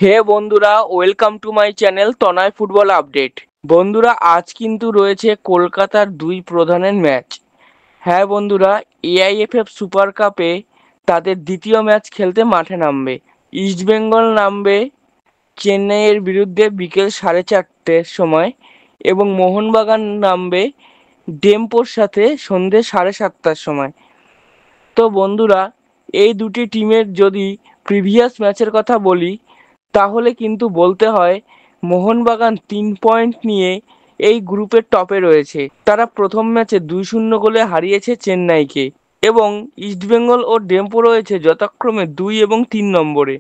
হে বন্ধুরা, welcome to my channel Tanay football update. বন্ধুরা, আজ কিন্তু রয়েছে কলকাতার দুই প্রধানের ম্যাচ। হ্যাঁ বন্ধুরা, এআইএফএফ সুপার কাপে তাদের দ্বিতীয় ম্যাচ খেলতে মাঠে নামবে। ইস্টবেঙ্গল নামবে চেন্নাইয়ের বিরুদ্ধে বিকেল 4:30টার সময় এবং মোহনবাগান নামবে ডেম্পোর সাথে সন্ধ্যে 7:30টার সময়। তো বন্ধুরা, এই দুটি টিমের যদি প্রিভিয়াস ম্যাচের কথা বলি, তাহলে কিন্তু বলতে হয় মোহনবাগান 3 পয়েন্ট নিয়ে এই গ্রুপের টপে রয়েছে। তারা প্রথম ম্যাচে 2-0 গোলে হারিয়েছে চেন্নাইকে এবং ইস্টবেঙ্গল ও ডেম্পো রয়েছে যথাক্রমে 2 এবং 3 নম্বরে,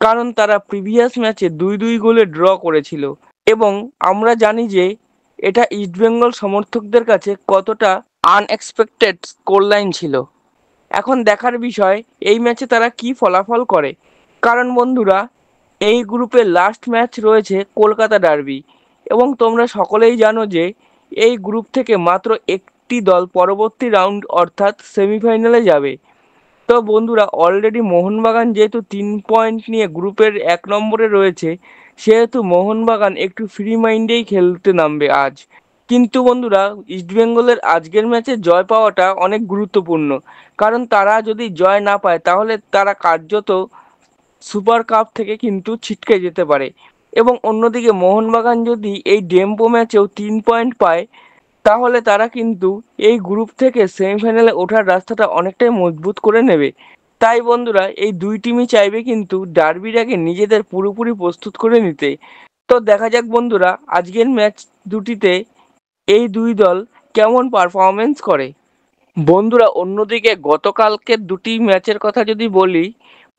কারণ তারা প্রিভিয়াস ম্যাচে 2-2 গোলে ড্র করেছিল। এবং আমরা জানি যে এটা ইস্টবেঙ্গল সমর্থকদের কাছে কতটা আনএক্সপেক্টেড স্কোর লাইন ছিল। এখন দেখার বিষয় এই ম্যাচে তারা কি ফলাফল করে, কারণ বন্ধুরা, এই গ্রুপের লাস্ট ম্যাচ রয়েছে কলকাতা ডার্বি এবং তোমরা সকলেই জানো যে এই গ্রুপ থেকে মাত্র একটি দল পরবর্তী রাউন্ড অর্থাৎ সেমিফাইনালে যাবে। তো বন্ধুরা, অলরেডি মোহনবাগান যেহেতু 3 পয়েন্ট নিয়ে গ্রুপের 1 নম্বরে রয়েছে, সেহেতু মোহনবাগান একটু ফ্রি মাইন্ডেই খেলতে নামবে আজ। কিন্তু বন্ধুরা, ইস্টবেঙ্গলের আজকের ম্যাচে জয় পাওয়াটা অনেক গুরুত্বপূর্ণ, কারণ তারা যদি জয় না পায় তাহলে তারা কার্যত সুপার কাপ থেকে কিন্তু ছিটকে যেতে পারে। এবং অন্যদিকে মোহনবাগান যদি এই ডেম্পো ম্যাচেও 3 পয়েন্ট পায়, তাহলে তারা কিন্তু এই গ্রুপ থেকে সেমিফাইনালে ওঠার রাস্তাটা অনেকটাই মজবুত করে নেবে। তাই বন্ধুরা, এই দুই টিমই চাইবে কিন্তু ডার্বির আগে নিজেদের পুরোপুরি প্রস্তুত করে নিতে। তো দেখা যাক বন্ধুরা, আজকের ম্যাচ দুটিতে এই দুই দল কেমন পারফরমেন্স করে। বন্ধুরা, অন্যদিকে গতকালকের দুটি ম্যাচের কথা যদি বলি,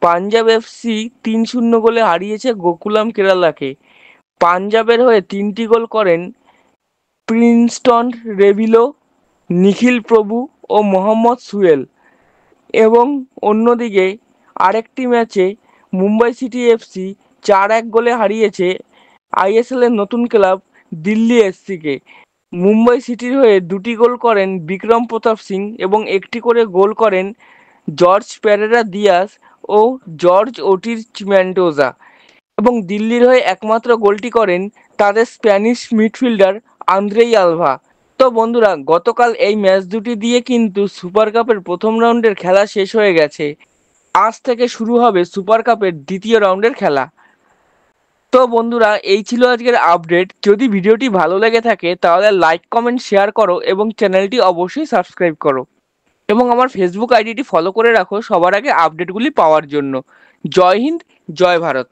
পাঞ্জাব এফসি 3-0 গোলে হারিয়েছে গোকুলাম কেরালাকে। পাঞ্জাবের হয়ে 3টি গোল করেন প্রিন্সটন রেভিলো, নিখিল প্রভু ও মোহাম্মদ সুয়েল। এবং অন্যদিকে আরেকটি ম্যাচে মুম্বাই সিটি এফসি 4-1 গোলে হারিয়েছে আইএসএলের নতুন ক্লাব দিল্লি এসসিকে। মুম্বাই সিটির হয়ে 2টি গোল করেন বিক্রম প্রতাপ সিং এবং একটি করে গোল করেন জর্জ পেরেরা দিয়াস ও জর্জ ওটিস মেন্ডোজা। এবং দিল্লির হয়ে একমাত্র গোলটি করেন তাদের স্প্যানিশ মিডফিল্ডার আন্দ্রেই আলভা। তো বন্ধুরা, গতকাল এই ম্যাচ দুটি দিয়ে কিন্তু সুপার কাপের প্রথম রাউন্ডের খেলা শেষ হয়ে গেছে। আজ থেকে শুরু হবে সুপার কাপের দ্বিতীয় রাউন্ডের খেলা। তো বন্ধুরা, এই ছিল আজকের আপডেট। যদি ভিডিওটি ভালো লেগে থাকে তাহলে লাইক কমেন্ট শেয়ার করো এবং চ্যানেলটি অবশ্যই সাবস্ক্রাইব করো এবং আমার ফেসবুক আইডিটি ফলো করে রাখো সবার আগে আপডেটগুলি পাওয়ার জন্য। জয় হিন্দ, জয় ভারত।